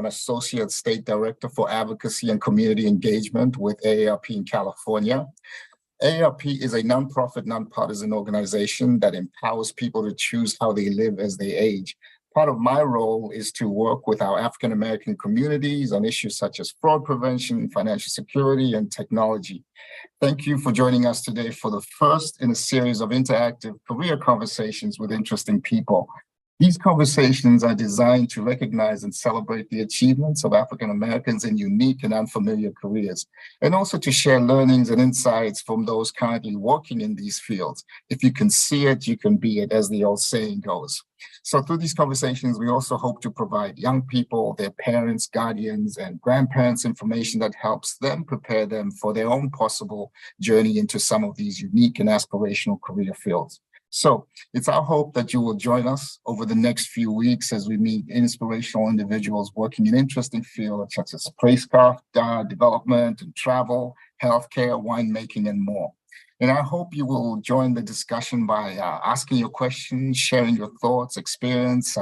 an Associate State Director for Advocacy and Community Engagement with AARP in California. AARP is a nonprofit, nonpartisan organization that empowers people to choose how they live as they age. Part of my role is to work with our African-American communities on issues such as fraud prevention, financial security, and technology. Thank you for joining us today for the first in a series of interactive career conversations with interesting people. These conversations are designed to recognize and celebrate the achievements of African Americans in unique and unfamiliar careers, and also to share learnings and insights from those currently working in these fields. If you can see it, you can be it, as the old saying goes. So through these conversations, we also hope to provide young people, their parents, guardians, and grandparents information that helps them prepare them for their own possible journey into some of these unique and aspirational career fields. So it's our hope that you will join us over the next few weeks as we meet inspirational individuals working in interesting fields such as spacecraft development and travel, healthcare, winemaking, and more. And I hope you will join the discussion by asking your questions, sharing your thoughts, experience,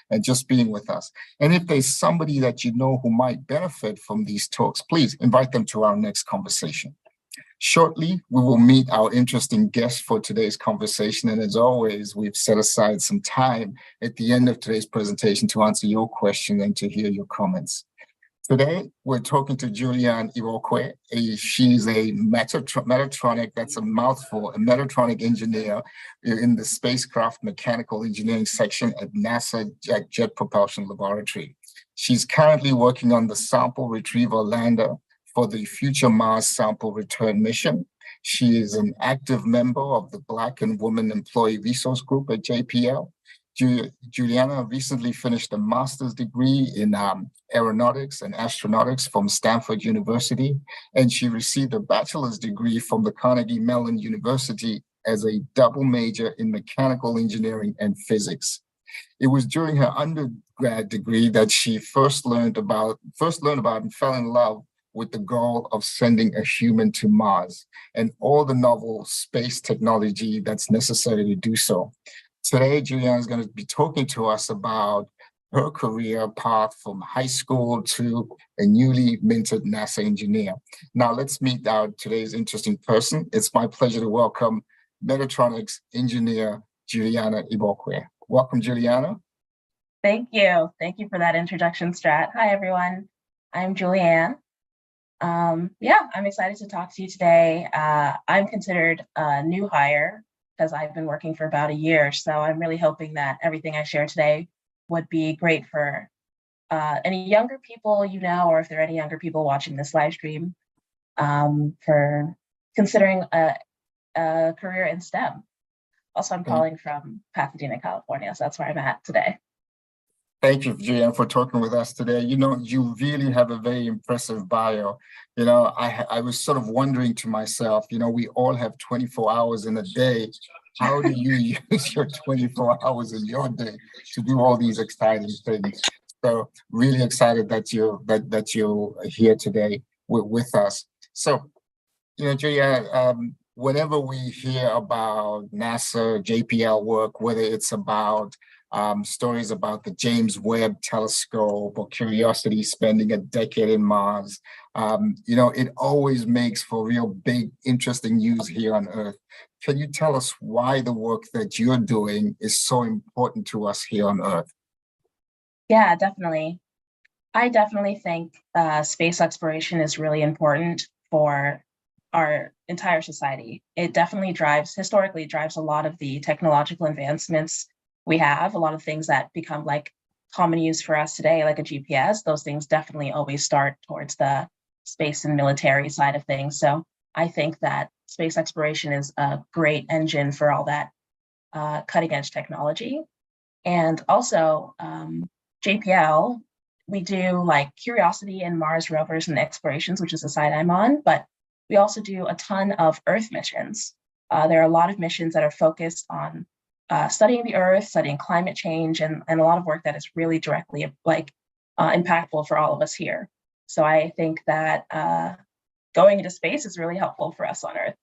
and just being with us. And if there's somebody that you know who might benefit from these talks, please invite them to our next conversation. Shortly, we will meet our interesting guest for today's conversation. And as always, we've set aside some time at the end of today's presentation to answer your question and to hear your comments. Today, we're talking to Julianne Igbokwe. She's a Metatronic, that's a mouthful, a Metatronic engineer in the spacecraft mechanical engineering section at NASA Jet Propulsion Laboratory. She's currently working on the sample retriever lander for the future Mars sample return mission. She is an active member of the Black and Women Employee Resource Group at JPL. Juliana recently finished a master's degree in aeronautics and astronautics from Stanford University, and she received a bachelor's degree from the Carnegie Mellon University as a double major in mechanical engineering and physics. It was during her undergrad degree that she first learned about and fell in love with the goal of sending a human to Mars and all the novel space technology that's necessary to do so. Today, Julianne is going to be talking to us about her career path from high school to a newly minted NASA engineer. Now let's meet today's interesting person. It's my pleasure to welcome Metatronics engineer, Julianne Igbokwe. Welcome, Juliana. Thank you. Thank you for that introduction, Strat. Hi, everyone. I'm Julianne. I'm excited to talk to you today. I'm considered a new hire because I've been working for about a year. So I'm really hoping that everything I share today would be great for any younger people you know, or if there are any younger people watching this live stream, for considering a career in STEM. Also, I'm calling from Pasadena, California, so that's where I'm at today. Thank you, Julianne, for talking with us today. You know, you really have a very impressive bio. You know, I was sort of wondering to myself, you know, we all have 24 hours in a day. How do you use your 24 hours in your day to do all these exciting things? So really excited that you're here today with us. So, you know, Julianne, whenever we hear about NASA, JPL work, whether it's about stories about the James Webb Telescope or Curiosity spending a decade in Mars, you know, it always makes for real big, interesting news here on Earth. Can you tell us why the work that you're doing is so important to us here on Earth? Yeah, definitely. I definitely think space exploration is really important for our entire society. It definitely historically drives a lot of the technological advancements we have, a lot of things that become like common use for us today, like a GPS. Those things definitely always start towards the space and military side of things. So I think that space exploration is a great engine for all that cutting edge technology. And also JPL, we do like Curiosity and Mars rovers and explorations, which is the side I'm on, but we also do a ton of Earth missions. There are a lot of missions that are focused on studying the Earth, studying climate change, and a lot of work that is really directly impactful for all of us here. So I think that going into space is really helpful for us on Earth.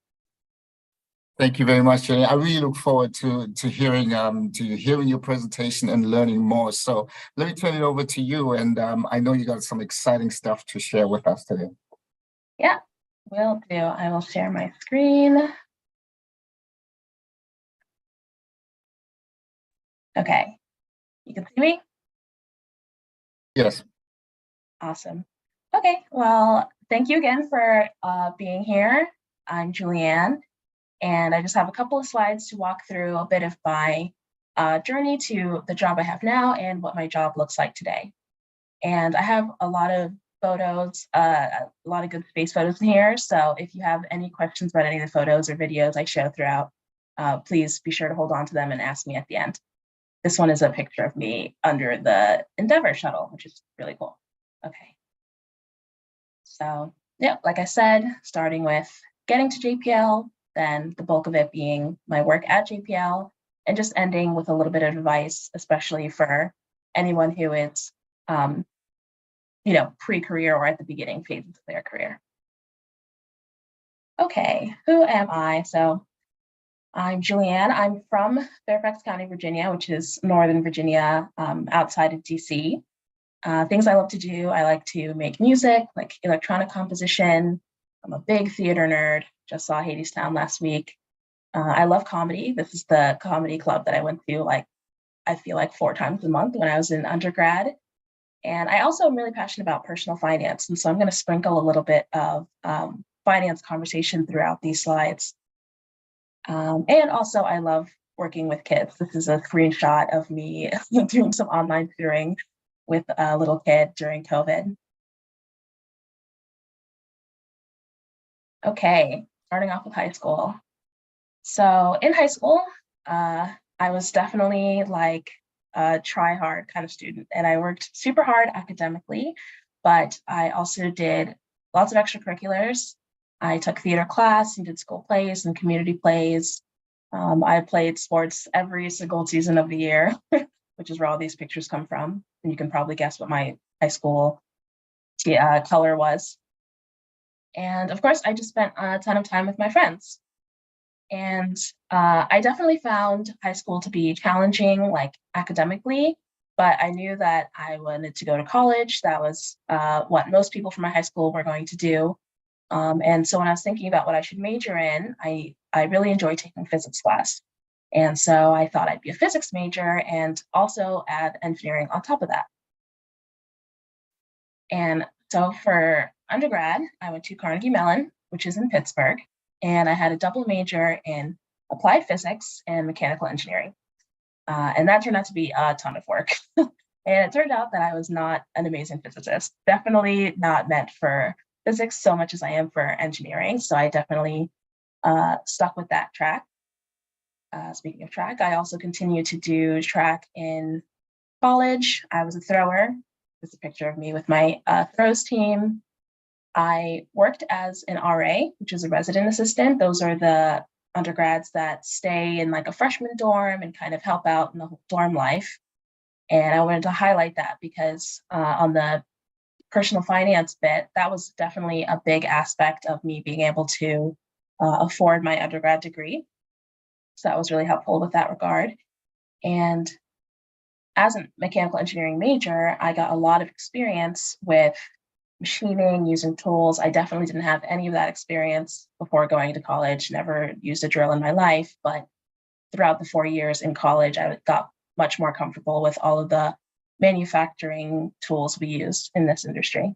Thank you very much, Jenny. I really look forward to hearing your presentation and learning more. So let me turn it over to you, and I know you got some exciting stuff to share with us today. Yeah, will do. I will share my screen. Okay, you can see me? Yes. Awesome. Okay, well, thank you again for being here. I'm Julianne, and I just have a couple of slides to walk through a bit of my journey to the job I have now and what my job looks like today. And I have a lot of photos, a lot of good space photos in here. So if you have any questions about any of the photos or videos I show throughout, please be sure to hold on to them and ask me at the end. This one is a picture of me under the Endeavour shuttle, which is really cool. Okay. So yeah, like I said, starting with getting to JPL, then the bulk of it being my work at JPL, and just ending with a little bit of advice, especially for anyone who is, pre-career or at the beginning phases of their career. Okay, who am I? So I'm Julianne. I'm from Fairfax County, Virginia, which is Northern Virginia, outside of DC. Things I love to do, I like to make music, like electronic composition. I'm a big theater nerd, just saw Hadestown last week. I love comedy. This is the comedy club that I went to, I feel like 4 times a month when I was in undergrad. And I also am really passionate about personal finance. And so I'm going to sprinkle a little bit of finance conversation throughout these slides. And also, I love working with kids. This is a screenshot of me doing some online tutoring with a little kid during COVID. Okay, starting off with high school. So in high school, I was definitely like a try hard kind of student, and I worked super hard academically, but I also did lots of extracurriculars. I took theater class and did school plays and community plays. I played sports every single season of the year, which is where all these pictures come from. And you can probably guess what my high school color was. And of course, I just spent a ton of time with my friends. And I definitely found high school to be challenging, like academically, but I knew that I wanted to go to college. That was what most people from my high school were going to do. And so when I was thinking about what I should major in, I really enjoyed taking physics class. And so I thought I'd be a physics major and also add engineering on top of that. And so for undergrad, I went to Carnegie Mellon, which is in Pittsburgh, and I had a double major in applied physics and mechanical engineering. And that turned out to be a ton of work. And it turned out that I was not an amazing physicist, definitely not meant for physics so much as I am for engineering. So I definitely stuck with that track. Speaking of track, I also continued to do track in college. I was a thrower. There's a picture of me with my throws team. I worked as an RA, which is a resident assistant. Those are the undergrads that stay in like a freshman dorm and kind of help out in the dorm life. And I wanted to highlight that because on the personal finance bit, that was definitely a big aspect of me being able to afford my undergrad degree. So that was really helpful with that regard. And as a mechanical engineering major, I got a lot of experience with machining, using tools. I definitely didn't have any of that experience before going to college, never used a drill in my life, but throughout the 4 years in college, I got much more comfortable with all of the manufacturing tools we use in this industry.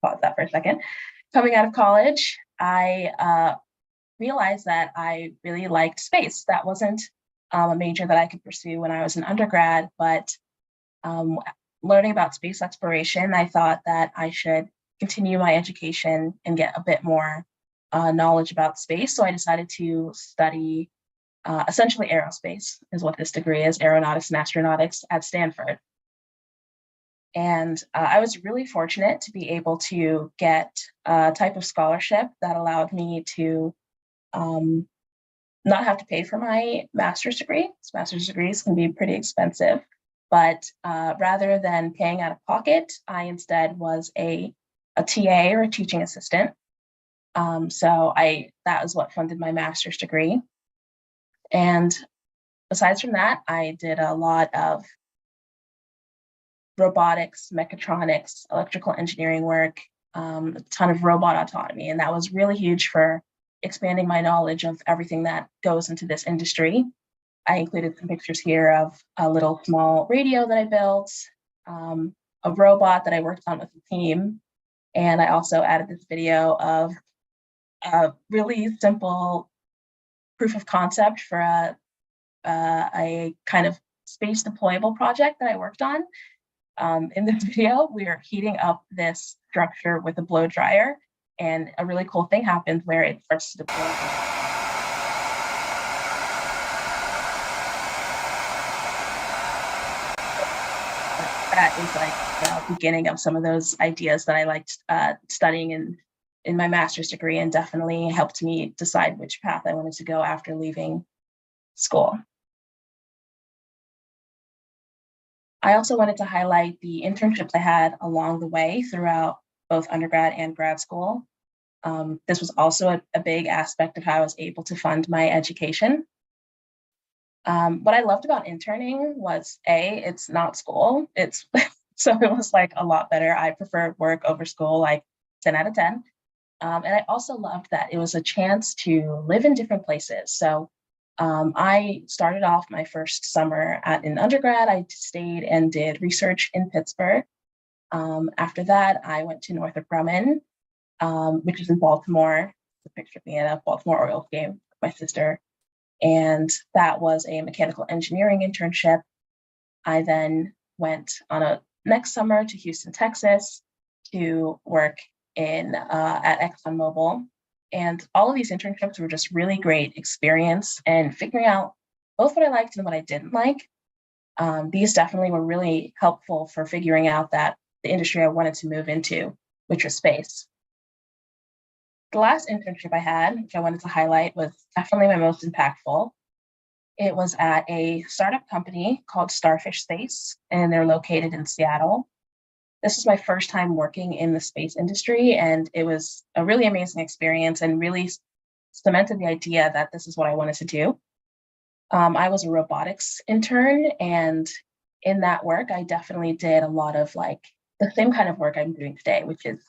Pause that for a second. Coming out of college, I realized that I really liked space. That wasn't a major that I could pursue when I was an undergrad, but learning about space exploration, I thought that I should continue my education and get a bit more knowledge about space. So I decided to study essentially aerospace is what this degree is, aeronautics and astronautics at Stanford. And I was really fortunate to be able to get a type of scholarship that allowed me to not have to pay for my master's degree. Master's degrees can be pretty expensive. But rather than paying out of pocket, I instead was a TA, or a teaching assistant. So that was what funded my master's degree. And besides from that, I did a lot of robotics, mechatronics, electrical engineering work, a ton of robot autonomy. And that was really huge for expanding my knowledge of everything that goes into this industry. I included some pictures here of a little small radio that I built, a robot that I worked on with the team. And I also added this video of a really simple proof of concept for a kind of space deployable project that I worked on. In this video, we are heating up this structure with a blow dryer, and a really cool thing happens where it starts to deploy. That is like the beginning of some of those ideas that I liked studying in my master's degree, and definitely helped me decide which path I wanted to go after leaving school. I also wanted to highlight the internships I had along the way throughout both undergrad and grad school. This was also a big aspect of how I was able to fund my education. What I loved about interning was it's not school. So it was like a lot better. I preferred work over school, like 10 out of 10. And I also loved that it was a chance to live in different places. So I started off my first summer in undergrad. I stayed and did research in Pittsburgh. After that, I went to Northrop Grumman, which is in Baltimore. The picture of me at a Baltimore Orioles game with my sister. And that was a mechanical engineering internship. I then went on a next summer to Houston, Texas, to work at ExxonMobil. And all of these internships were just really great experience and figuring out both what I liked and what I didn't like. These definitely were really helpful for figuring out that the industry I wanted to move into, which was space. The last internship I had, which I wanted to highlight, was definitely my most impactful. It was at a startup company called Starfish Space, and they're located in Seattle. This was my first time working in the space industry, and it was a really amazing experience and really cemented the idea that this is what I wanted to do. I was a robotics intern, and in that work, I definitely did a lot of like the same kind of work I'm doing today, which is,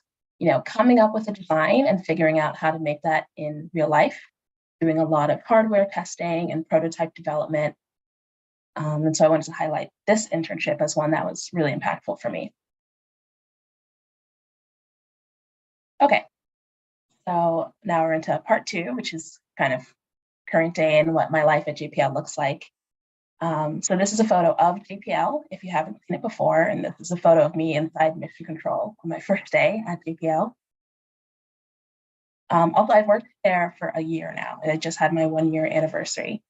coming up with a design and figuring out how to make that in real life, doing a lot of hardware testing and prototype development. And so I wanted to highlight this internship as one that was really impactful for me. Okay, so now we're into part 2, which is kind of current day and what my life at JPL looks like. So this is a photo of JPL, if you haven't seen it before, and this is a photo of me inside Mission Control on my first day at JPL. Although I've worked there for a year now, and I just had my 1-year anniversary.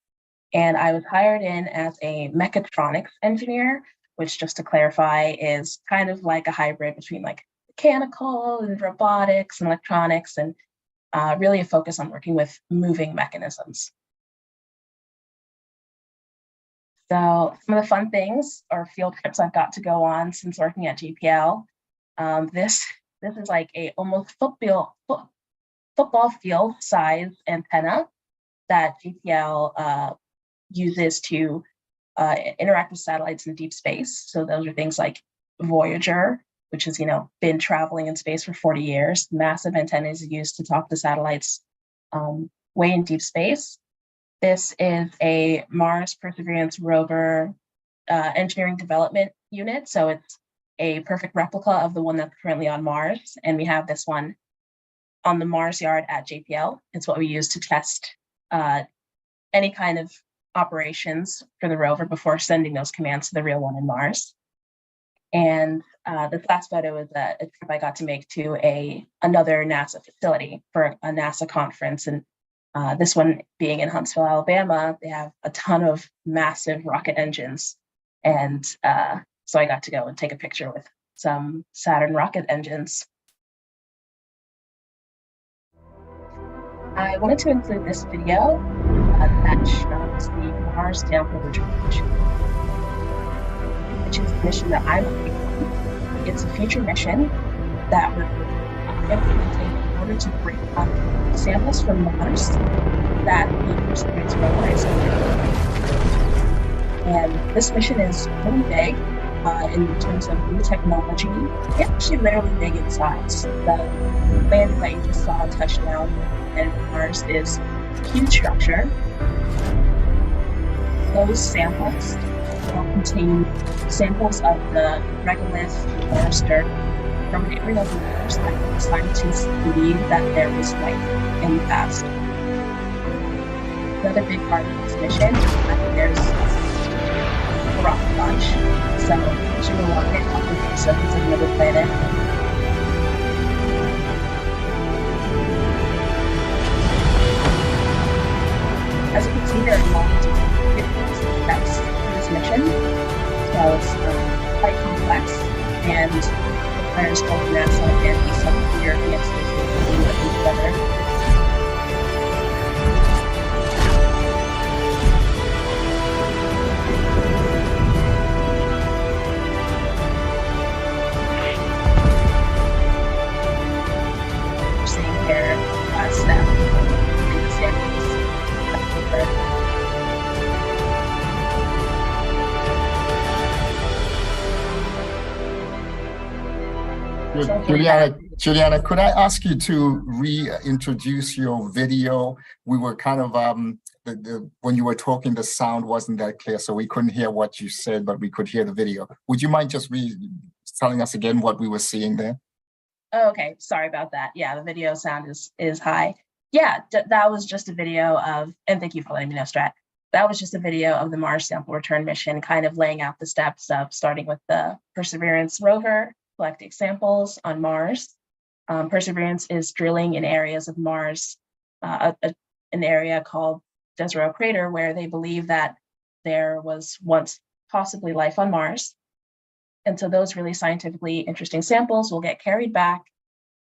And I was hired in as a mechatronics engineer, which, just to clarify, is kind of like a hybrid between like mechanical and robotics and electronics, and really a focus on working with moving mechanisms. So some of the fun things or field trips I've got to go on since working at JPL. This is like a almost football field size antenna that JPL uses to interact with satellites in deep space. So those are things like Voyager, which has been traveling in space for 40 years. Massive antennas used to talk to satellites way in deep space. This is a Mars Perseverance rover engineering development unit. So it's a perfect replica of the one that's currently on Mars. And we have this one on the Mars yard at JPL. It's what we use to test any kind of operations for the rover before sending those commands to the real one in Mars. And this last photo is a trip I got to make to another NASA facility for a NASA conference. And this one being in Huntsville, Alabama, they have a ton of massive rocket engines. And so I got to go and take a picture with some Saturn rocket engines. I wanted to include this video that shows the Mars downhill return. which is the mission that I'm working on. It's a future mission that we're implementing in order to bring up samples from Mars that the Perseverance rover is carrying. And this mission is really big in terms of new technology. It's actually literally big in size. The landing that you just saw touch down on Mars is a huge structure. Those samples will contain samples of the regolith Mars dirt from an area of Mars that scientists believe that there was life in the past. Another big part of this mission is that there's a rocket launch. So launching a rocket off the face of another planet. As you can see, there are multiple steps for this mission. So it's quite complex, and requires both NASA and the Southern European Space Agency working together. Juliana, could I ask you to reintroduce your video? We were kind of, when you were talking, the sound wasn't that clear, so we couldn't hear what you said, but we could hear the video. Would you mind just telling us again what we were seeing there? Oh, okay, sorry about that. Yeah, the video sound is high. Yeah, that was just a video of, and thank you for letting me know, Strat. That was just a video of the Mars sample return mission, kind of laying out the steps of starting with the Perseverance rover, collecting samples on Mars. Perseverance is drilling in areas of Mars, an area called Jezero Crater, where they believe that there was once possibly life on Mars. And so those really scientifically interesting samples will get carried back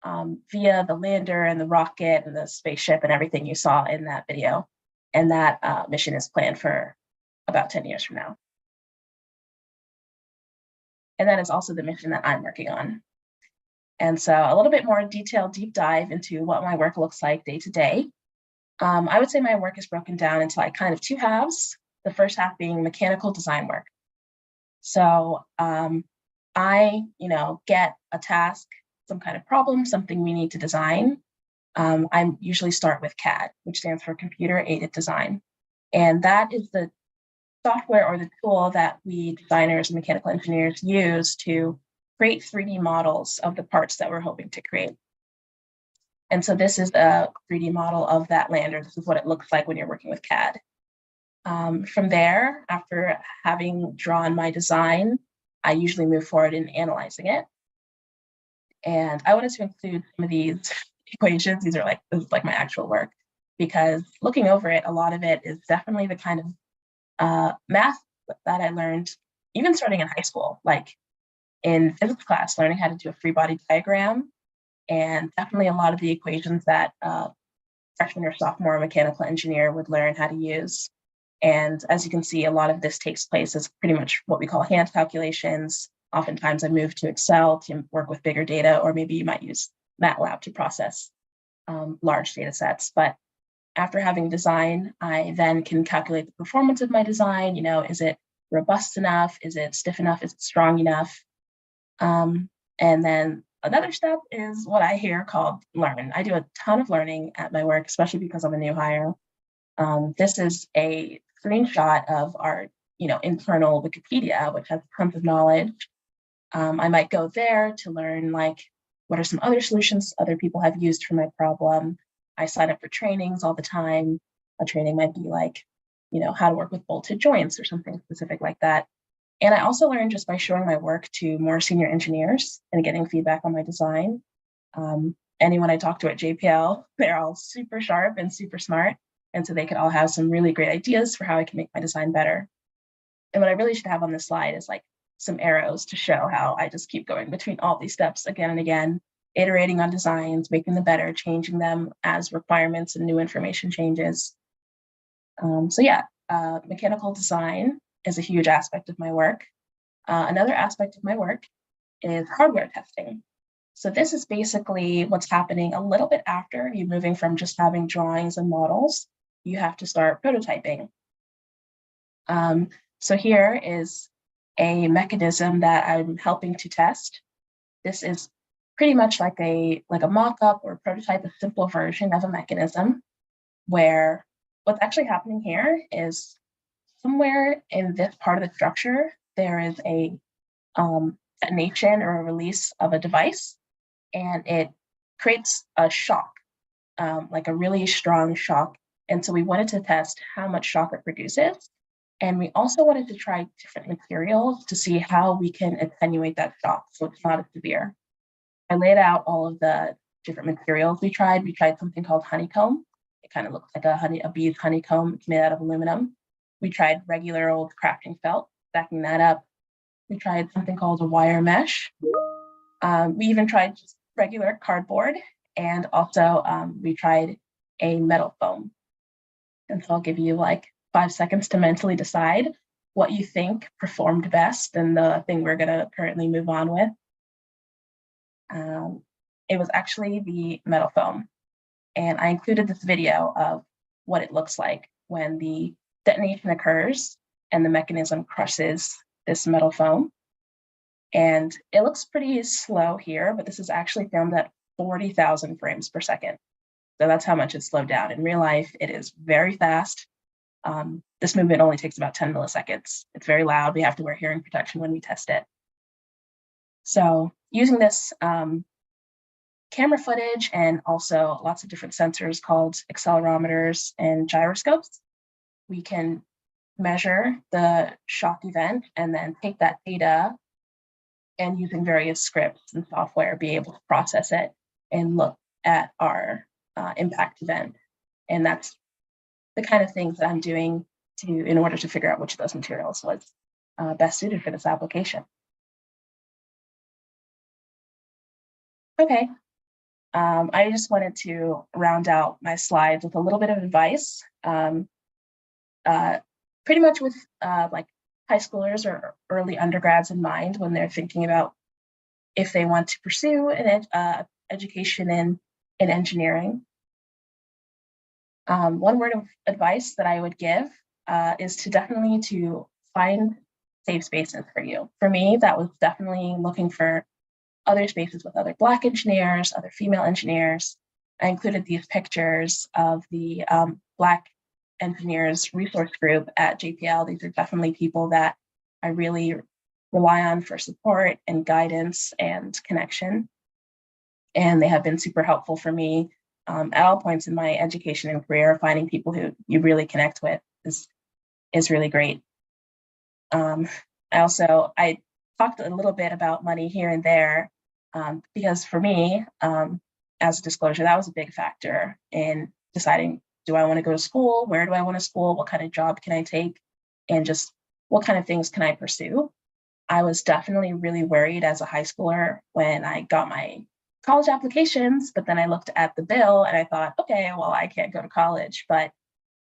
via the lander and the rocket and the spaceship and everything you saw in that video. And that mission is planned for about 10 years from now. And that is also the mission that I'm working on. And so a little bit more detailed deep dive into what my work looks like day to day. I would say my work is broken down into like kind of two halves, the first half being mechanical design work. So I, get a task, some kind of problem, something we need to design. I usually start with CAD, which stands for Computer Aided Design. And that is the software or the tool that we designers and mechanical engineers use to create 3D models of the parts that we're hoping to create. And so this is a 3D model of that lander. This is what it looks like when you're working with CAD. From there, after having drawn my design, I usually move forward in analyzing it. And I wanted to include some of these equations. This is like my actual work, because looking over it, a lot of it is definitely the kind of math that I learned even starting in high school, like in physics class, learning how to do a free body diagram, and definitely a lot of the equations that freshman or sophomore mechanical engineer would learn how to use. And as you can see, a lot of this takes place as pretty much what we call hand calculations. Oftentimes I move to Excel to work with bigger data, or maybe you might use MATLAB to process large data sets. But after having design, I then can calculate the performance of my design. Is it robust enough? Is it stiff enough? Is it strong enough? And then another step is what I hear called learn. I do a ton of learning at my work, especially because I'm a new hire. This is a screenshot of our, internal Wikipedia, which has tons of knowledge. I might go there to learn, what are some other solutions other people have used for my problem. I sign up for trainings all the time. A training might be how to work with bolted joints or something specific like that. And I also learn just by showing my work to more senior engineers and getting feedback on my design. Anyone I talk to at JPL, they're all super sharp and super smart. And so they could all have some really great ideas for how I can make my design better. And what I really should have on this slide is some arrows to show how I just keep going between all these steps again and again, iterating on designs, making them better, changing them as requirements and new information changes. Mechanical design is a huge aspect of my work. Another aspect of my work is hardware testing. So this is basically what's happening a little bit after you're moving from just having drawings and models. You have to start prototyping. So here is a mechanism that I'm helping to test. This is pretty much like a mock-up or prototype, a simple version of a mechanism, where what's actually happening here is somewhere in this part of the structure, there is a detonation or a release of a device, and it creates a shock, like a really strong shock. And so we wanted to test how much shock it produces. And we also wanted to try different materials to see how we can attenuate that shock so it's not as severe. I laid out all of the different materials we tried. We tried something called honeycomb. It kind of looks like a bead's honeycomb. It's made out of aluminum. We tried regular old crafting felt, backing that up. We tried something called a wire mesh. We even tried just regular cardboard, and also we tried a metal foam. And so I'll give you like 5 seconds to mentally decide what you think performed best and the thing we're going to currently move on with. It was actually the metal foam. And I included this video of what it looks like when the detonation occurs and the mechanism crushes this metal foam. And it looks pretty slow here, but this is actually filmed at 40,000 frames per second. So that's how much it's slowed down. In real life, it is very fast. This movement only takes about 10 milliseconds. It's very loud. We have to wear hearing protection when we test it. So using this camera footage and also lots of different sensors called accelerometers and gyroscopes, we can measure the shock event and then take that data and using various scripts and software, be able to process it and look at our impact event. And that's the kind of things that I'm doing in order to figure out which of those materials was best suited for this application. Okay, I just wanted to round out my slides with a little bit of advice, pretty much with like high schoolers or early undergrads in mind when they're thinking about if they want to pursue an education in engineering. One word of advice that I would give is to definitely to find safe spaces for you. For me, that was definitely looking for other spaces with other Black engineers, other female engineers. I included these pictures of the Black engineers resource group at JPL. These are definitely people that I really rely on for support and guidance and connection. And they have been super helpful for me at all points in my education and career. Finding people who you really connect with is really great. I talked a little bit about money here and there because for me, as a disclosure, that was a big factor in deciding, do I want to go to school? Where do I want to school? What kind of job can I take? And just what kind of things can I pursue? I was definitely really worried as a high schooler when I got my college applications, but then I looked at the bill and I thought, okay, well, I can't go to college, but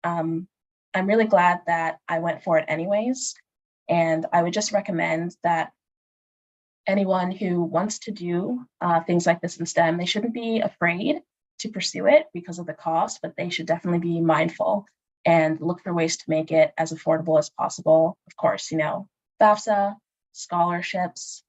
I'm really glad that I went for it anyways. And I would just recommend that anyone who wants to do things like this in STEM, they shouldn't be afraid to pursue it because of the cost, but they should definitely be mindful and look for ways to make it as affordable as possible. Of course, FAFSA, scholarships.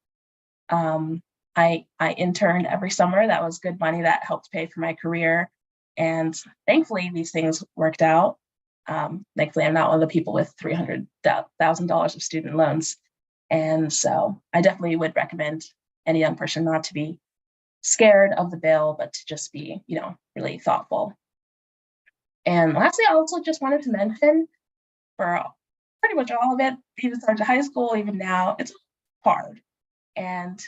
I interned every summer. That was good money that helped pay for my career. And thankfully, these things worked out. Thankfully, I'm not one of the people with $300,000 of student loans. And so I definitely would recommend any young person not to be scared of the bill, but to just be, really thoughtful. And lastly, I also just wanted to mention for pretty much all of it, even starting to high school, even now, it's hard. And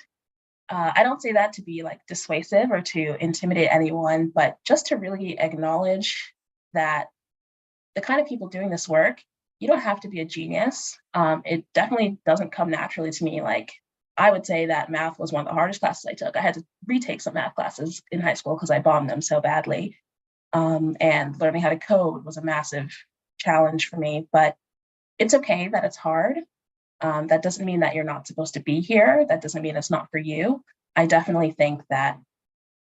I don't say that to be like dissuasive or to intimidate anyone, but just to really acknowledge that the kind of people doing this work, you don't have to be a genius. It definitely doesn't come naturally to me. Like, I would say that math was one of the hardest classes I took. I had to retake some math classes in high school because I bombed them so badly. And learning how to code was a massive challenge for me, but it's okay that it's hard. That doesn't mean that you're not supposed to be here. That doesn't mean it's not for you. I definitely think that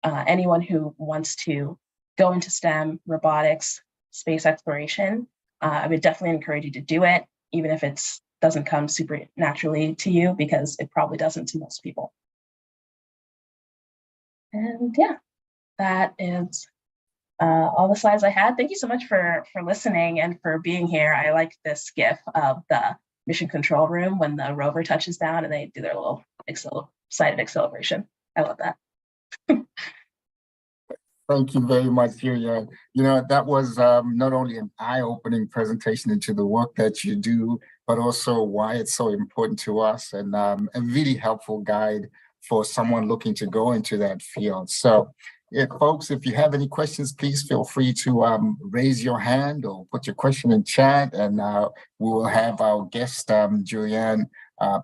anyone who wants to go into STEM, robotics, space exploration, I would definitely encourage you to do it, even if it doesn't come super naturally to you, because it probably doesn't to most people. And yeah, that is all the slides I had. Thank you so much for listening and for being here. I like this GIF of the mission control room when the rover touches down and they do their little side acceleration. I love that. Thank you very much, Julianne. That was not only an eye-opening presentation into the work that you do, but also why it's so important to us, and a really helpful guide for someone looking to go into that field. So, folks, if you have any questions, please feel free to raise your hand or put your question in chat, and we will have our guest, Julianne,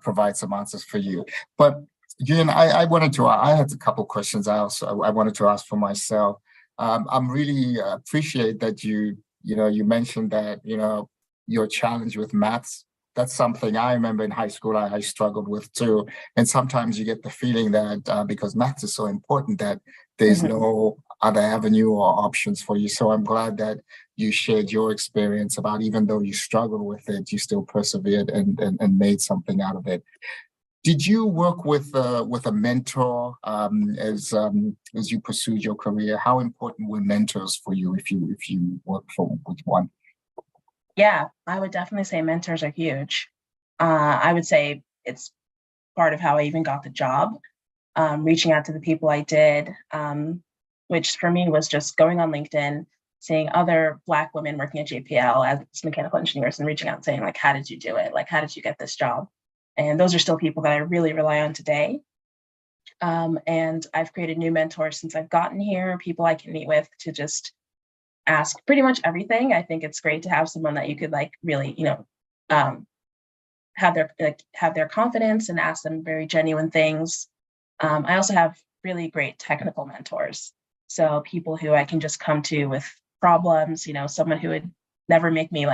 provide some answers for you. But Julianne, I had a couple of questions I wanted to ask for myself. I'm really appreciate that you mentioned that, your challenge with maths. That's something I remember in high school I struggled with too. And sometimes you get the feeling that because maths is so important that there's no other avenue or options for you. So I'm glad that you shared your experience about, even though you struggled with it, you still persevered and made something out of it. Did you work with a mentor as you pursued your career? How important were mentors for you if you worked with one? Yeah, I would definitely say mentors are huge. I would say it's part of how I even got the job, reaching out to the people I did, which for me was just going on LinkedIn, seeing other Black women working at JPL as mechanical engineers and reaching out and saying, like, how did you do it? Like, how did you get this job? And those are still people that I really rely on today. And I've created new mentors since I've gotten here, people I can meet with to just ask pretty much everything. I think it's great to have someone that you could really, have their confidence and ask them very genuine things. I also have really great technical mentors. So people who I can just come to with problems, someone who would never make me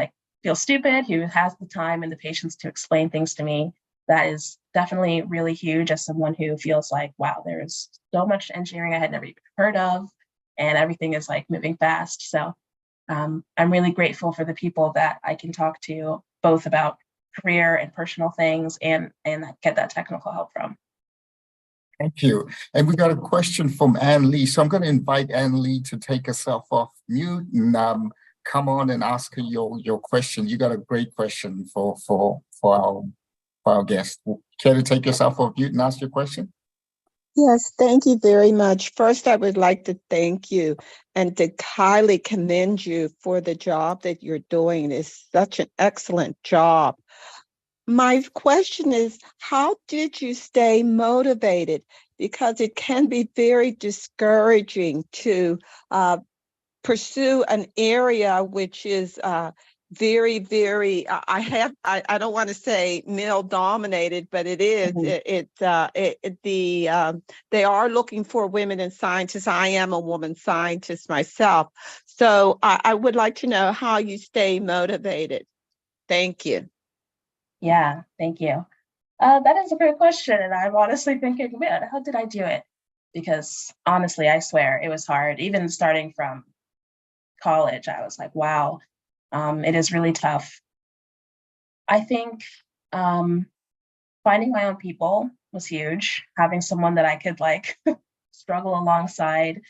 feel stupid, who has the time and the patience to explain things to me. That is definitely really huge as someone who feels like, wow, there is so much engineering I had never even heard of, and everything is moving fast. So I'm really grateful for the people that I can talk to both about career and personal things and get that technical help from. Thank you. And we got a question from Ann Lee. So I'm going to invite Ann Lee to take herself off mute and come on and ask her your question. You got a great question for our guest. Care to take yourself off mute and ask your question? Yes, thank you very much. First, I would like to thank you and to highly commend you for the job that you're doing. It's such an excellent job. My question is, how did you stay motivated? Because it can be very discouraging to pursue an area which is very, very, I don't want to say male dominated, but it is. They are looking for women in scientists. I am a woman scientist myself. So I would like to know how you stay motivated. Thank you. Yeah, thank you. That is a great question. And I'm honestly thinking, man, how did I do it? Because honestly, I swear it was hard. Even starting from college, I was like, wow, it is really tough. I think finding my own people was huge. Having someone that I could struggle alongside.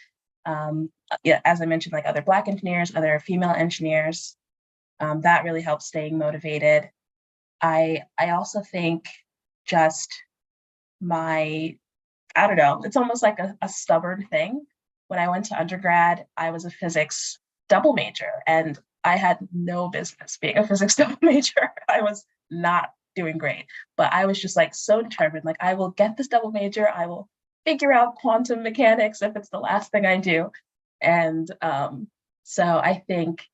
As I mentioned, other Black engineers, other female engineers, that really helped staying motivated. I also think just I don't know, it's almost like a stubborn thing. When I went to undergrad, I was a physics double major, and I had no business being a physics double major. I was not doing great, but I was just so determined, I will get this double major. I will figure out quantum mechanics if it's the last thing I do. And so I think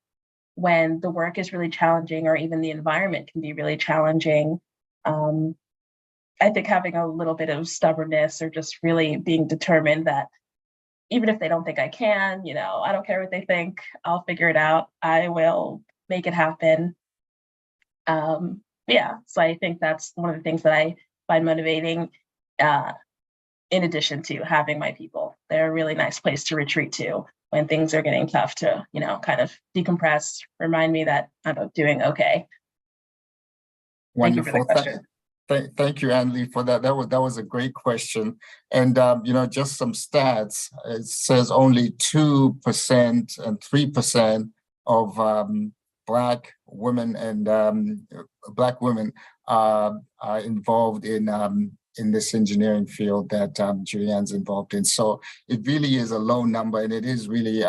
when the work is really challenging, or even the environment can be really challenging, I think having a little bit of stubbornness, or just really being determined that even if they don't think I can, I don't care what they think, I'll figure it out. I will make it happen. yeah, so I think that's one of the things that I find motivating, in addition to having my people. They're a really nice place to retreat to when things are getting tough, to, kind of decompress, remind me that I'm doing okay. Thank you for the Wonderful. question. Thank you, Annalie, for that. That was a great question. And just some stats. It says only 2% and 3% of Black women are involved in this engineering field that Julianne's involved in. So it really is a low number, and it is really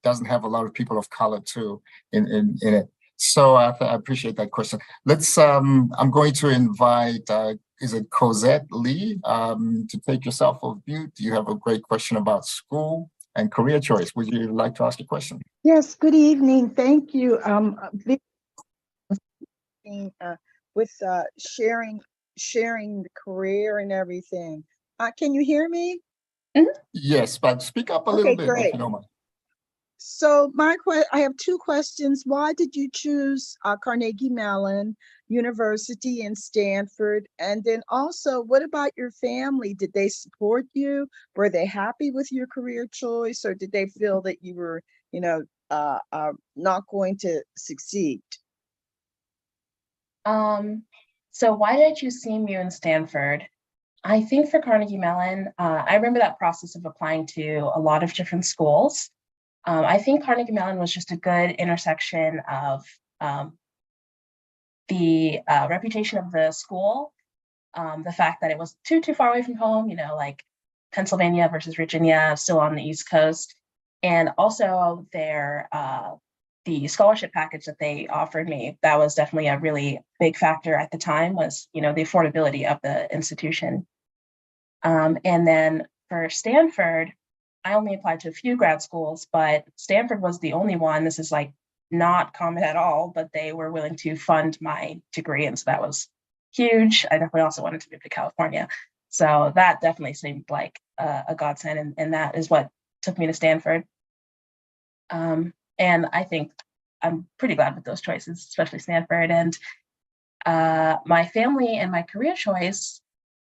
doesn't have a lot of people of color too in it. So I appreciate that question. Let's. I'm going to invite. Is it Cosette Lee to take yourself off mute? Do you have a great question about school and career choice? Would you like to ask a question? Yes. Good evening. Thank you. With sharing the career and everything. Can you hear me? Mm-hmm. Yes, but speak up a little bit if you don't mind. So I have two questions. Why did you choose Carnegie Mellon University in Stanford? And then also, what about your family? Did they support you? Were they happy with your career choice, or did they feel that you were, not going to succeed? So why did I choose CMU in Stanford? I think for Carnegie Mellon, I remember that process of applying to a lot of different schools. I think Carnegie Mellon was just a good intersection of the reputation of the school, the fact that it was too far away from home, like Pennsylvania versus Virginia, still on the East Coast, and also the scholarship package that they offered me. That was definitely a really big factor at the time, was the affordability of the institution. And then for Stanford, I only applied to a few grad schools, but Stanford was the only one. This is like not common at all, but they were willing to fund my degree. And so that was huge. I definitely also wanted to move to California. So that definitely seemed like a godsend. And that is what took me to Stanford. And I think I'm pretty glad with those choices, especially Stanford. And my family and my career choice,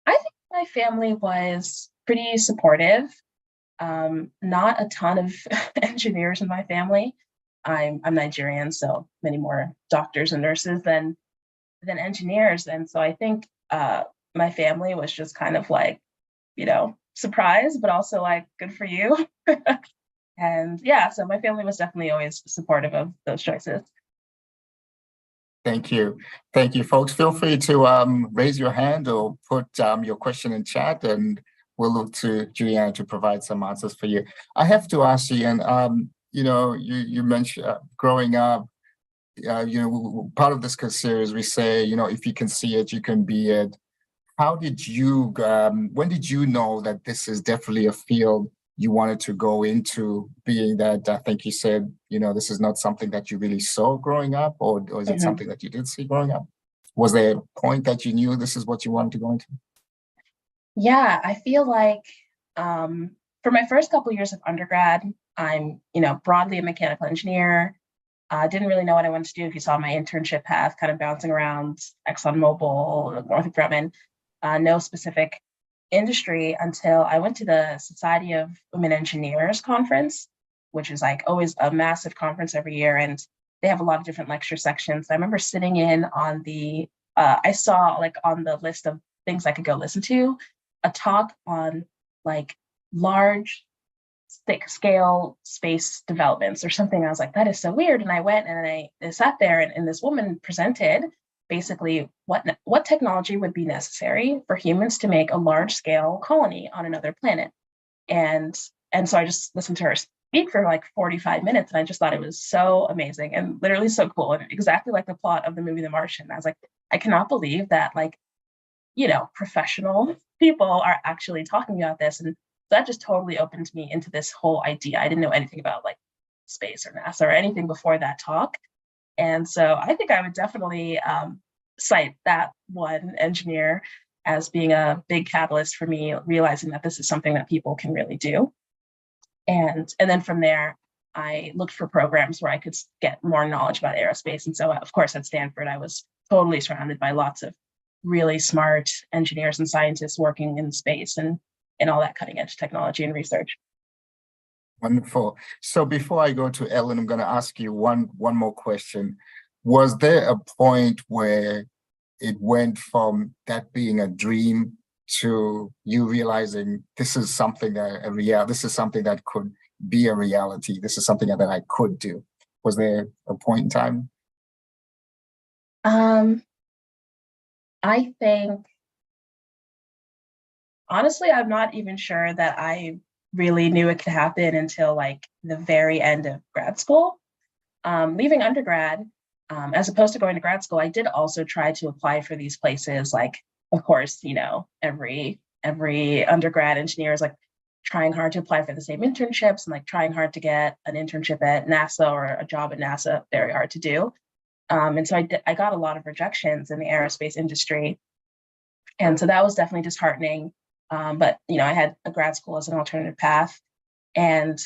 I think my family was pretty supportive. Not a ton of engineers in my family. I'm Nigerian, so many more doctors and nurses than engineers. And so I think my family was just kind of like, surprised, but also like, good for you. And yeah, so my family was definitely always supportive of those choices. Thank you. Thank you, folks. Feel free to raise your hand or put your question in chat, and we'll look to Julianne to provide some answers for you. I have to ask you, and you mentioned growing up, part of this series, we say, if you can see it, you can be it. How did you, when did you know that this is definitely a field you wanted to go into, being that I think you said, this is not something that you really saw growing up, or is it something that you did see growing up? Was there a point that you knew this is what you wanted to go into? Yeah, I feel like for my first couple of years of undergrad, I'm, broadly a mechanical engineer. Didn't really know what I wanted to do. If you saw my internship path kind of bouncing around ExxonMobil, Northrop Grumman, no specific industry until I went to the Society of Women Engineers conference, which is like always a massive conference every year. And they have a lot of different lecture sections. I remember sitting in on I saw like on the list of things I could go listen to, a talk on like large scale space developments or something. I was like, that is so weird. And I went and I sat there and this woman presented basically what technology would be necessary for humans to make a large scale colony on another planet. And so I just listened to her speak for like 45 minutes. And I just thought it was so amazing and literally so cool. And exactly like the plot of the movie The Martian. I was like, I cannot believe that professional people are actually talking about this. And that just totally opened me into this whole idea. I didn't know anything about like space or NASA or anything before that talk. And so I think I would definitely cite that one engineer as being a big catalyst for me realizing that this is something that people can really do. And then from there, I looked for programs where I could get more knowledge about aerospace. And so, of course, at Stanford, I was totally surrounded by lots of really smart engineers and scientists working in space and all that cutting edge technology and research. Wonderful. So before I go to Ellen, I'm going to ask you one more question. Was there a point where it went from that being a dream to you realizing this is something that this is something that could be a reality? This is something that I could do. Was there a point in time? I think, honestly, I'm not even sure that I really knew it could happen until like the very end of grad school. Leaving undergrad, as opposed to going to grad school, I did also try to apply for these places. Like, of course, you know, every undergrad engineer is like trying hard to apply for the same internships and like trying hard to get an internship at NASA or a job at NASA. Very hard to do. And so I got a lot of rejections in the aerospace industry. And so that was definitely disheartening. But, you know, I had a grad school as an alternative path, and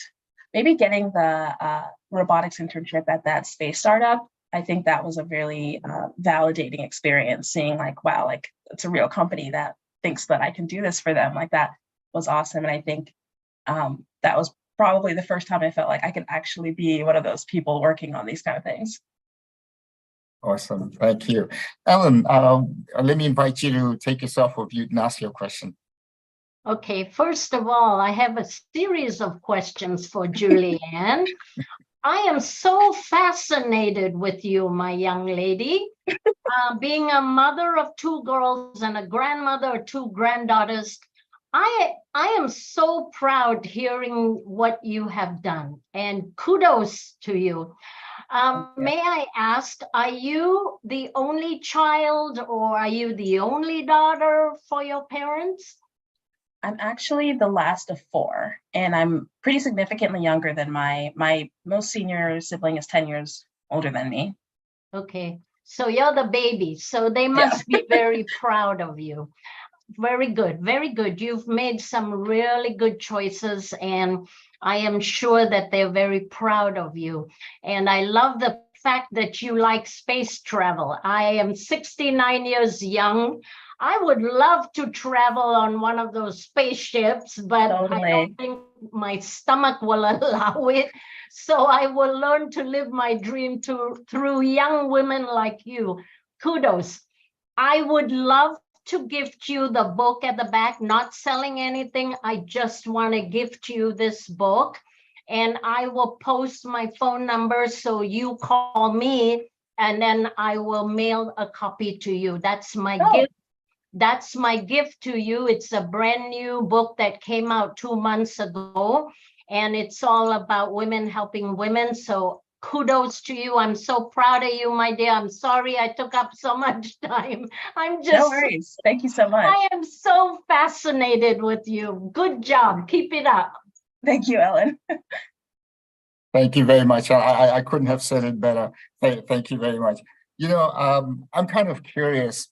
maybe getting the robotics internship at that space startup, I think that was a really validating experience, seeing like, wow, like it's a real company that thinks that I can do this for them. Like that was awesome. And I think that was probably the first time I felt like I could actually be one of those people working on these kind of things. Awesome. Thank you. Ellen, let me invite you to take yourself off mute and ask your question. Okay, first of all, I have a series of questions for Julianne. I am so fascinated with you, my young lady. Being a mother of two girls and a grandmother of two granddaughters, I am so proud hearing what you have done, and kudos to you. May I ask, are you the only child or are you the only daughter for your parents? I'm actually the last of four, and I'm pretty significantly younger than my most senior sibling is 10 years older than me. Okay, so you're the baby, so they must be very proud of you. Very good, very good. You've made some really good choices, and I am sure that they're very proud of you. And I love the fact that you like space travel. I am 69 years young. I would love to travel on one of those spaceships, but Totally. I don't think my stomach will allow it. So I will learn to live my dream through young women like you. Kudos. I would love to gift you the book at the back, not selling anything. I just want to gift you this book, and I will post my phone number so you call me and then I will mail a copy to you. That's my gift. That's my gift to you. It's a brand new book that came out 2 months ago, and it's all about women helping women. So kudos to you. I'm so proud of you, my dear. I'm sorry I took up so much time. I'm just— No worries. Thank you so much. I am so fascinated with you. Good job. Keep it up. Thank you, Ellen. Thank you very much. I couldn't have said it better. Thank you very much. You know, I'm kind of curious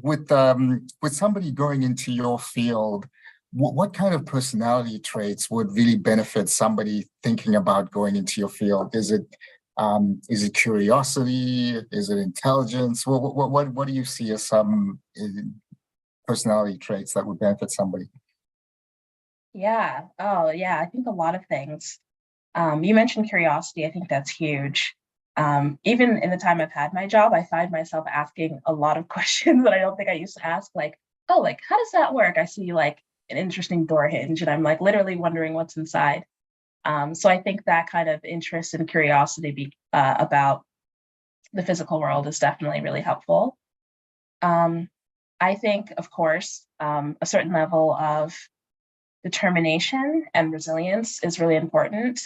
with somebody going into your field, what kind of personality traits would really benefit somebody thinking about going into your field? Is it curiosity? Is it intelligence? What do you see as some personality traits that would benefit somebody? Yeah. Oh, yeah. I think a lot of things. You mentioned curiosity. I think that's huge. Even in the time I've had my job, I find myself asking a lot of questions that I don't think I used to ask, like, oh, like, how does that work? I see like an interesting door hinge and I'm like literally wondering what's inside. So I think that kind of interest and curiosity about the physical world is definitely really helpful. I think, of course, a certain level of determination and resilience is really important.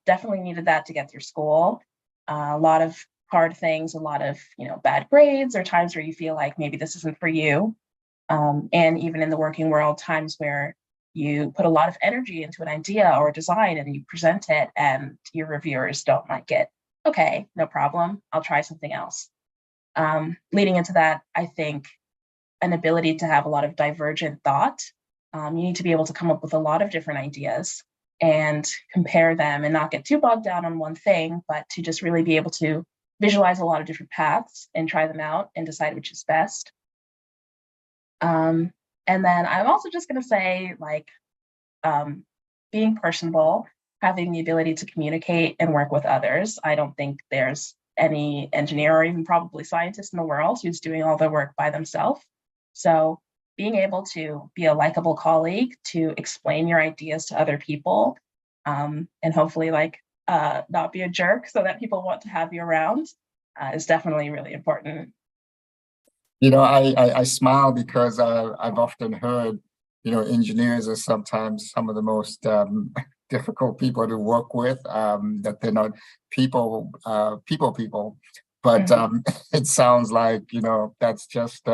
Definitely needed that to get through school. A lot of hard things, a lot of bad grades, or times where you feel like maybe this isn't for you. And even in the working world, times where you put a lot of energy into an idea or a design and you present it and your reviewers don't like it. Okay, no problem. I'll try something else. Leading into that, I think an ability to have a lot of divergent thought. You need to be able to come up with a lot of different ideas and compare them and not get too bogged down on one thing, but to just really be able to visualize a lot of different paths and try them out and decide which is best. And then I'm also just going to say, like, being personable, having the ability to communicate and work with others. I don't think there's any engineer or even probably scientist in the world who's doing all the work by themselves. So being able to be a likable colleague, to explain your ideas to other people, and hopefully like not be a jerk so that people want to have you around is definitely really important. You know, I smile because I've often heard, you know, engineers are sometimes some of the most difficult people to work with, that they're not people, but it sounds like, you know, that's just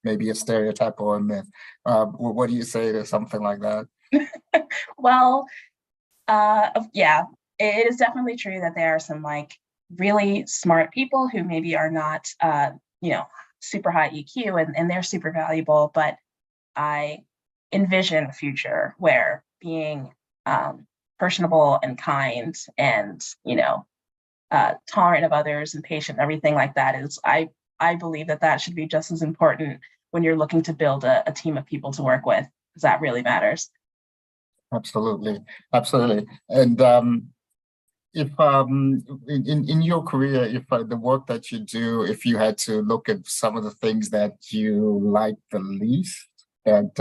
maybe a stereotype or a myth. What do you say to something like that? Well, yeah, it is definitely true that there are some like really smart people who maybe are not, you know, super high EQ and they're super valuable, but I envision a future where being personable and kind and, you know, tolerant of others and patient, everything like that is, I believe that that should be just as important when you're looking to build a team of people to work with, because that really matters. Absolutely, absolutely. And if in your career, if the work that you do, if you had to look at some of the things that you like the least, that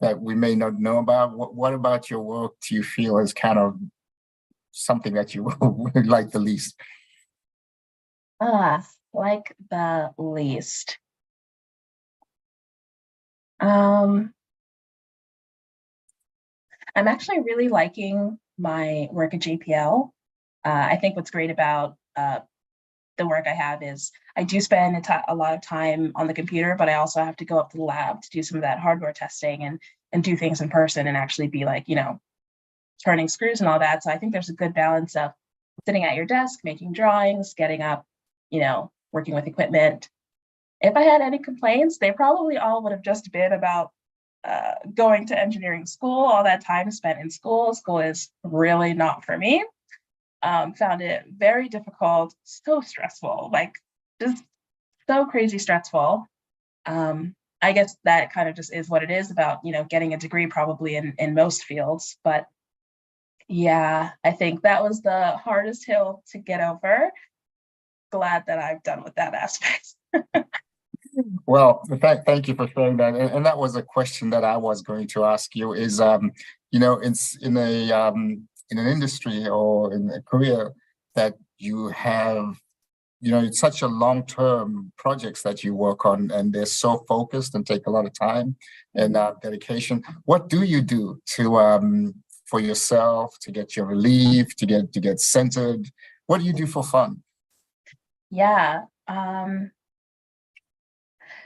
that we may not know about, what about your work do you feel is kind of something that you would like the least? Like the least. I'm actually really liking my work at JPL. I think what's great about the work I have is I do spend a lot of time on the computer, but I also have to go up to the lab to do some of that hardware testing and do things in person and actually be like, you know, turning screws and all that. So I think there's a good balance of sitting at your desk, making drawings, getting up, you know, working with equipment. If I had any complaints, they probably all would have just been about going to engineering school, all that time spent in school. School is really not for me. Found it very difficult, so stressful, like just so crazy stressful. I guess that kind of just is what it is about, you know, getting a degree probably in most fields. But yeah, I think that was the hardest hill to get over. Glad that I'm done with that aspect. Well, thank you for sharing that. And that was a question that I was going to ask you is, you know, it's in an industry or in a career that you have, you know, it's such a long-term projects that you work on and they're so focused and take a lot of time and dedication. What do you do to, for yourself, to get your relief, to get centered? What do you do for fun? Yeah.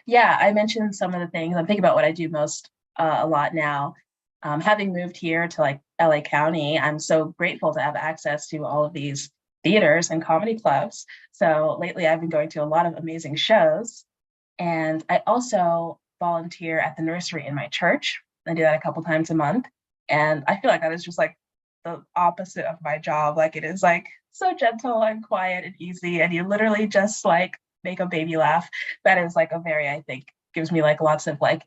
Yeah, I mentioned some of the things. I'm thinking about what I do most a lot now. Having moved here to like LA County, I'm so grateful to have access to all of these theaters and comedy clubs. So lately I've been going to a lot of amazing shows. And I also volunteer at the nursery in my church. I do that a couple times a month. And I feel like that is just like the opposite of my job. Like it is like so gentle and quiet and easy. And you literally just like make a baby laugh. That is like a very, I think, gives me like lots of like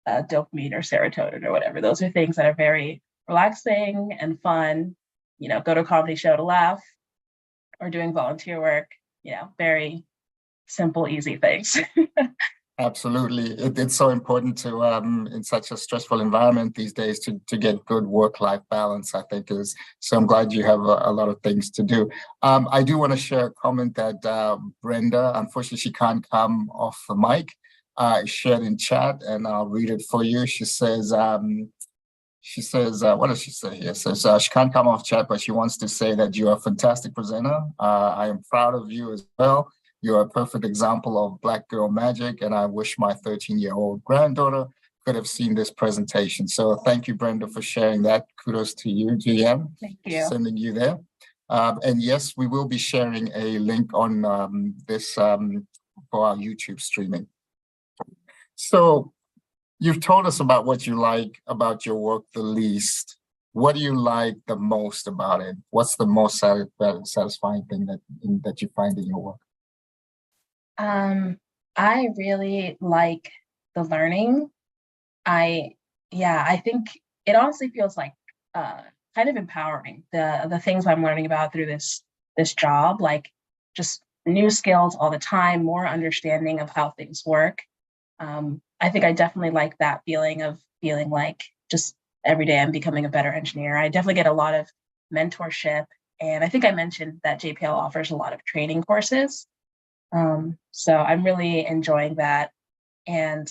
dopamine or serotonin or whatever. Those are things that are very relaxing and fun. You know, go to a comedy show to laugh or doing volunteer work, you know, very simple, easy things. Absolutely. It's so important to, in such a stressful environment these days to get good work-life balance, I think is. So I'm glad you have a lot of things to do. I do want to share a comment that Brenda, unfortunately, she can't come off the mic, shared in chat, and I'll read it for you. She says, what does she say here? Says she can't come off chat, but she wants to say that you're a fantastic presenter. I am proud of you as well. You're a perfect example of Black girl magic, and I wish my 13-year-old granddaughter could have seen this presentation. So thank you, Brenda, for sharing that. Kudos to you, GM. Thank you. Sending you there. And yes, we will be sharing a link on this for our YouTube streaming. So you've told us about what you like about your work the least. what do you like the most about it? What's the most satisfying thing that you find in your work? I really like the learning. I think it honestly feels like kind of empowering, the things I'm learning about through this job, like just new skills all the time, more understanding of how things work. I think I definitely like that feeling of feeling like just every day I'm becoming a better engineer. I definitely get a lot of mentorship. And I think I mentioned that JPL offers a lot of training courses. So I'm really enjoying that. And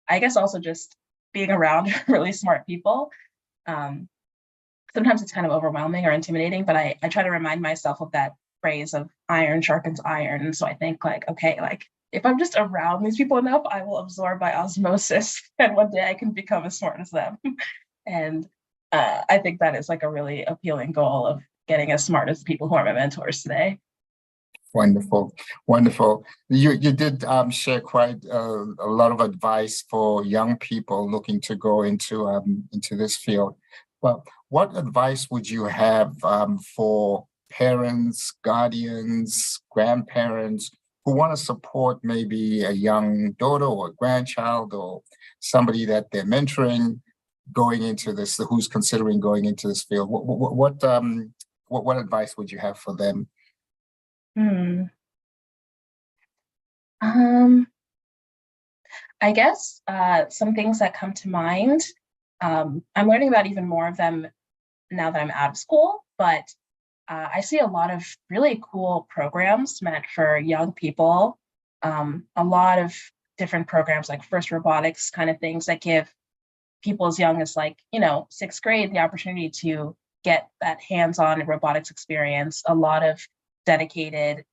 I guess also just being around really smart people. Um, Sometimes it's kind of overwhelming or intimidating, but I try to remind myself of that phrase of iron sharpens iron. And so I think like, okay, like if I'm just around these people enough, I will absorb by osmosis and one day I can become as smart as them. And I think that is like a really appealing goal of getting as smart as people who are my mentors today. Wonderful, wonderful. You did share quite a lot of advice for young people looking to go into this field. Well, what advice would you have for parents, guardians, grandparents who want to support maybe a young daughter or a grandchild or somebody that they're mentoring going into this, who's considering going into this field? What advice would you have for them? Hmm. Um, I guess some things that come to mind. I'm learning about even more of them now that I'm out of school, but I see a lot of really cool programs meant for young people. A lot of different programs like First Robotics kind of things that give people as young as like, sixth grade the opportunity to get that hands-on robotics experience. A lot of dedicated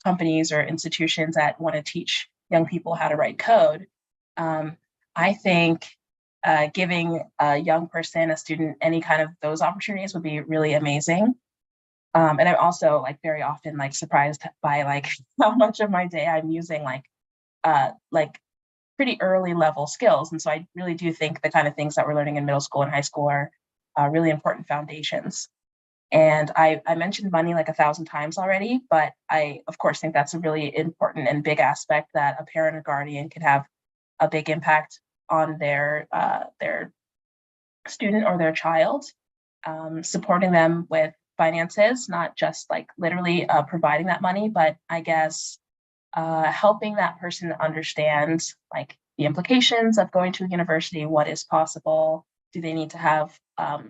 companies or institutions that want to teach young people how to write code. I think giving a young person, a student, any kind of those opportunities would be really amazing. And I'm also like very often like surprised by like how much of my day I'm using like pretty early level skills. And so I really do think the kind of things that we're learning in middle school and high school are really important foundations. And I mentioned money like 1,000 times already, but I, of course, think that's a really important and big aspect that a parent or guardian could have a big impact on their student or their child, supporting them with finances, not just like literally providing that money, but I guess helping that person understand like the implications of going to a university, what is possible, do they need to have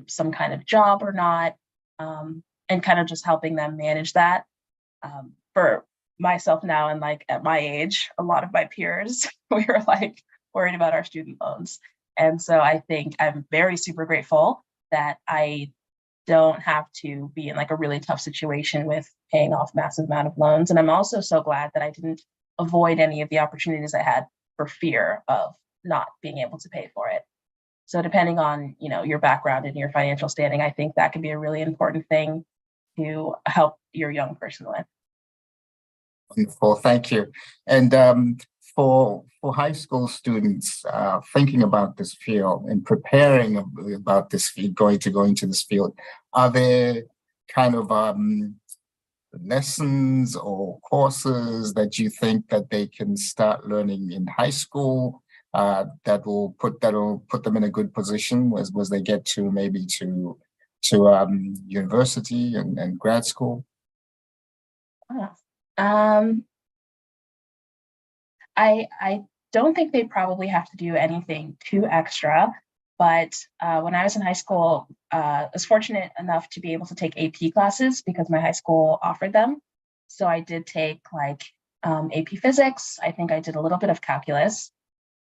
some kind of job or not, and kind of just helping them manage that. For myself now and like at my age, a lot of my peers, we were like worried about our student loans. And so I think I'm very super grateful that I don't have to be in like a really tough situation with paying off massive amount of loans. And I'm also so glad that I didn't avoid any of the opportunities I had for fear of not being able to pay for it. So depending on, your background and your financial standing, I think that can be a really important thing to help your young person with. Wonderful, thank you. And for high school students thinking about this field and preparing about this field, going into this field, are there kind of lessons or courses that you think that they can start learning in high school that will put them in a good position as they get to maybe to university and grad school? I don't think they probably have to do anything too extra, but when I was in high school, I was fortunate enough to be able to take AP classes because my high school offered them. So I did take like AP physics. I think I did a little bit of calculus.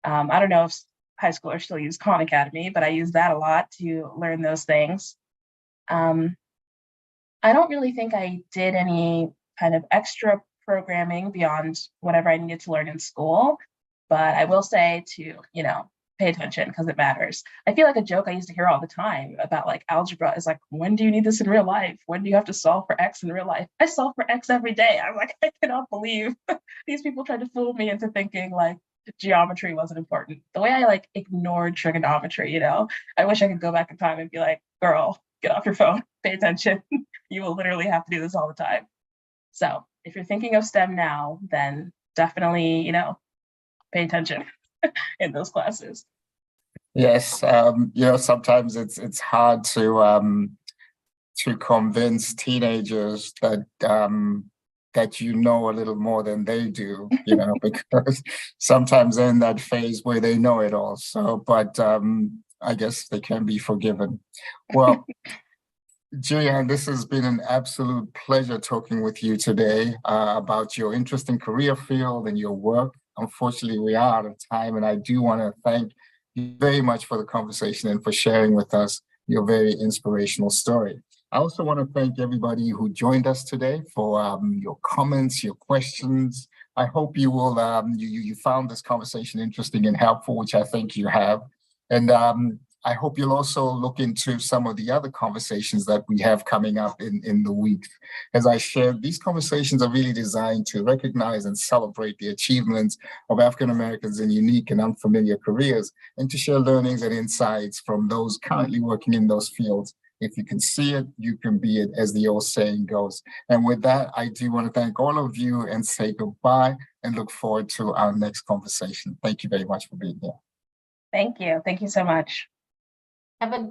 I don't know if high schoolers still use Khan Academy, but I used that a lot to learn those things. I don't really think I did any kind of extra programming beyond whatever I needed to learn in school, but I will say to, pay attention because it matters. I feel like a joke I used to hear all the time about like algebra is like, when do you need this in real life? When do you have to solve for X in real life? I solve for X every day. I'm like, I cannot believe these people tried to fool me into thinking like geometry wasn't important. The way I like ignored trigonometry, you know, I wish I could go back in time and be like, girl, get off your phone, pay attention. You will literally have to do this all the time. So if you're thinking of STEM now, then definitely, you know, pay attention in those classes. Yes, you know, sometimes it's hard to convince teenagers that that you know a little more than they do, you know, because sometimes they're in that phase where they know it all. So, but I guess they can be forgiven. Well, Julianne, this has been an absolute pleasure talking with you today about your interesting career field and your work. Unfortunately, we are out of time, and I do want to thank you very much for the conversation and for sharing with us your very inspirational story. I also want to thank everybody who joined us today for your comments, your questions. I hope you will you found this conversation interesting and helpful, which I think you have. And I hope you'll also look into some of the other conversations that we have coming up in the week. As I shared, these conversations are really designed to recognize and celebrate the achievements of African Americans in unique and unfamiliar careers, and to share learnings and insights from those currently working in those fields. If you can see it, you can be it, as the old saying goes. And with that, I do want to thank all of you and say goodbye and look forward to our next conversation. Thank you very much for being here. Thank you. Thank you so much. Have a